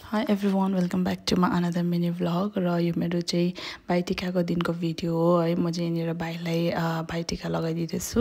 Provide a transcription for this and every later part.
Hi everyone, welcome back to my another mini vlog र यो मेरो चाहिँ भाइटिकाको दिनको भिडियो हो है। म चाहिँ यहाँनिर भाइलाई भाइटिका लगाइदिँदैछु।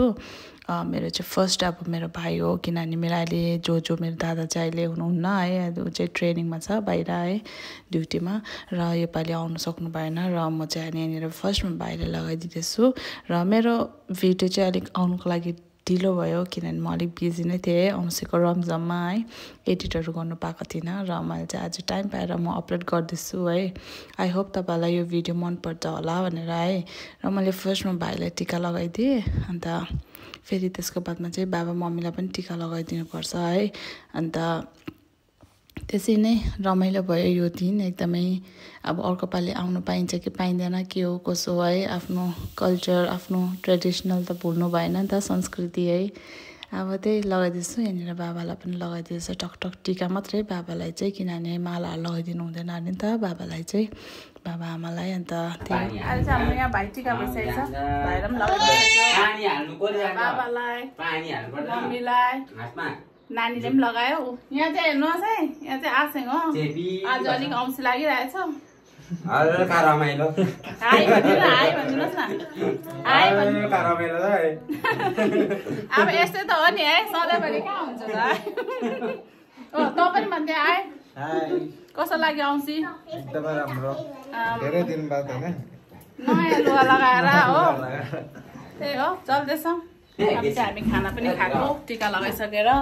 मेरो चाहिँ फर्स्ट अब मेरो भाइ हो, किनभने मेरो अहिले जो मेरो दादा चाहिँ अहिले हुनुहुन्न है, ऊ चाहिँ ट्रेनिङमा छ बाहिर है, ड्युटीमा, र योपालि आउनु सक्नु भएन र म चाहिँ यहाँनिर फर्स्टमा भाइलाई लगाइदिँदैछु। र मेरो भिडियो चाहिँ अलिक आउनुको लागि ढिलो भयो, किनभने म अलिक बिजी नै थिएँ औँसीको रमझममा है, एडिटहरू गर्नु पाएको थिइनँ र मैले चाहिँ आज टाइम पाएर म अपलोड गर्दैछु है। आई होप तपाईँलाई यो भिडियो मनपर्छ होला भनेर है। र मैले फर्स्टमा भाइलाई टिका लगाइदिएँ, अन्त फेरि त्यसको बादमा चाहिँ बाबा मम्मीलाई पनि टिका लगाइदिनुपर्छ है। अन्त त्यसै नै रमाइलो भयो यो दिन एकदमै। अब अर्को पालि आउनु पाइन्छ कि पाइँदैन के हो कसो है, आफ्नो कल्चर आफ्नो ट्रेडिसनल त भुल्नु भएन नि त, संस्कृति है। अब त्यही लगाइदिन्छु, यहाँनिर बाबालाई पनि लगाइदिएछ टकटक टिका मात्रै बाबालाई चाहिँ, किनभने मालाहरू लगाइदिनु हुँदैन अरे नि त बाबालाई चाहिँ, बाबा आमालाई। अन्त त्यही अहिले चाहिँ हाम्रो यहाँ भाइ टिका भइसकेको छ, भाइलाई पनि लगाइदिएको बाबालाई मम्मीलाई नानीले पनि लगायो। यहाँ चाहिँ हेर्नुहोस् है, यहाँ चाहिँ आसेङ हो, आज अलिक औँसी लागिरहेछ। हाई भनिदिनुहोस् न, हाई अब यस्तै त हो नि है, सधैँभरि कहाँ हुन्छ त। ओ त पनि भन्थ्यो हाई, कस्तो लाग्यो औँसी? एकदमै राम्रो, धेरै दिन बाद हैन, नयाँ लुगा लगाएर हो, त्यही हो चल्दैछ। अब चाहिँ हामी खाना पनि खाएको टिका लगाइसकेर हो।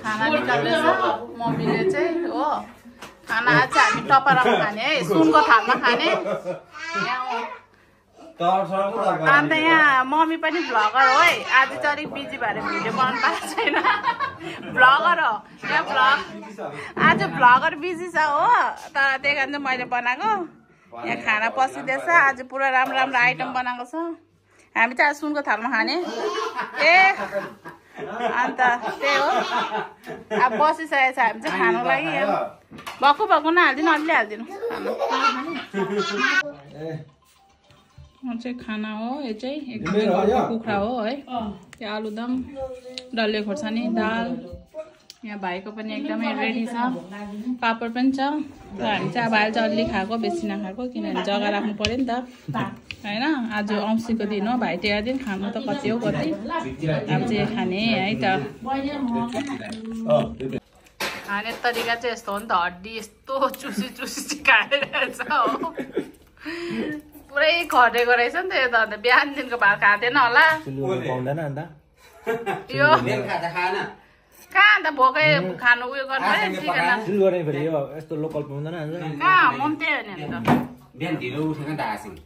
खाना निकाल्दैछ मम्मीले चाहिँ हो। खाना आज हामी टपरामा खाने है, सुनको थालमा खाने। अन्त यहाँ मम्मी पनि भ्लगर हो है, आज चाहिँ अलिक बिजी भएर भिडियो बनाउनु पाएको छैन। भ्लगर हो यहाँ, आज भ्लगर बिजी छ हो, तर त्यही कारण चाहिँ मैले बनाएको। यहाँ खाना पसिँदैछ, आज पुरा राम्रो राम्रो आइटम बनाएको छ। हामी चाहिँ आज सुनको थालमा खाने ए, अन्त त्यही हो। अब बसिसकेको छ हामी चाहिँ खानुको लागि। भक्कु भक्कु नहालिदिनु, अलि हालिदिनु चाहिँ खाना हो। यो चाहिँ एकदमै कुखुरा हो है, त्यो आलुदम, डल्ले खोर्सानी, दाल। यहाँ भाइको पनि एकदमै रेडी छ, पापड पनि छ। र हामी चाहिँ अब अहिले चाहिँ अलि खाएको, बेसी नखाएको, किनभने जग्गा राख्नु पऱ्यो नि त होइन। आज औँसीको दिन हो, भाइ टिका दिन, खानु त कति हो कति, अब चाहिँ खाने है त। खाने तरिका चाहिँ यस्तो हो नि त, हड्डी यस्तो चुसी चुसी खाइरहेछ हो, पुरै खटेको रहेछ नि त यो त। अन्त बिहानदेखिको भात खाँदैन होला यो, कहाँ अन्त भोकै खानु उयो गर्नु कहाँ म पनि त्यही हो नि अन्त।